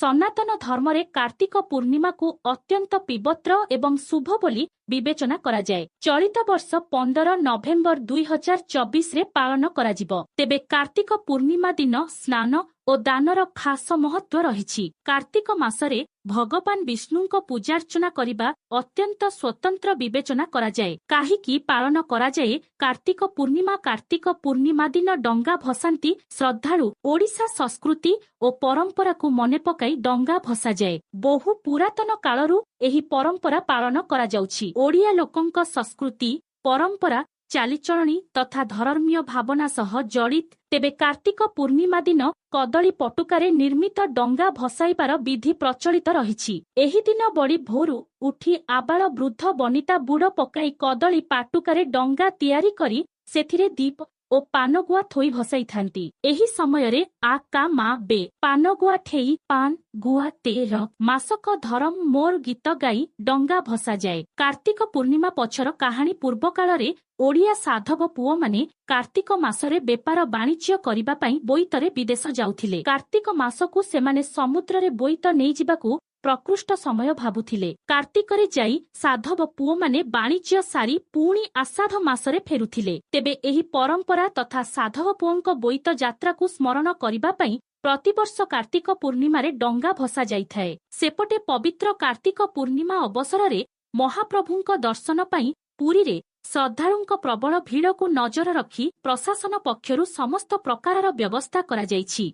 सनातन धर्म कार्तिक पूर्णिमा को अत्यंत पवित्र एवं शुभ बोली विवेचना करा जाए। चलित वर्ष 15 नवेम्बर 2024 रे पालन करा जिवो। तेबे कार्तिक पूर्णिमा दिन स्नान और दानर खास महत्व रही। कार्तिक मासरे भगवान विष्णुंक पूजार्चना करिबा अत्यंत स्वतंत्र विवेचना करा जाए। काहीकि पालन करा जाए कार्तिक पूर्णिमा दिन डंगा भसांती श्रद्धालु ओडिशा संस्कृति और परंपरा को मने पकाई डंगा भसा जाए। बहु पुरातन कालरू एही परंपरा पालन करा जाउछि। ओडिया लोकंक संस्कृति परंपरा चालीचलनी तथा धर्मीय भावना सह जड़ित। तेबे कार्तिक पूर्णिमा दिन कदली पटुकारे निर्मित डंगा भसाइबार विधि प्रचलित रहिछि। एही दिन बड़ी भोरु उठी आबाल वृद्ध बनिता बुड़ पकाई कदली पाटुकारे डंगा तैयारी करी सेथिरे दीप ओ पानगुआ थोई भसाई थांती। एही समयरे आ का मा बे पानगुआ ठेई पान गुआ तेर मासक धरम मोर गीत गाई डंगा भसा जाए। कार्तिक पूर्णिमा पछर कहानी पूर्व कालरे ओडिया साधव पुओ माने कार्तिक मासरे बेपार वाणिज्य करिबा पई बोईतरे विदेश जाउथिले। कार्तिक मासकु सेमाने समुद्ररे बोईत नेई जिबाकू प्रकृष्ट समय भाबुथिले। कार्तिकरे जाई साधव पुओ माने वाणिज्य सारी पुणी आषाढ़ मासरे फेरुथिले। तेबे एही परंपरा तथा साधव पुओंक बोईत यात्रा को स्मरण करिबा पई प्रतिवर्ष कार्तिक पूर्णिमारे डंगा भसा जाइथाए। सेपटे पवित्र कार्तिक पूर्णिमा अवसରରେ महाप्रभुंक दर्शन पई पुरीरे श्रद्धालुंक प्रबल भीड़ को नजर रखी प्रशासन पक्षरु समस्त प्रकारर व्यवस्था करा जाइछि।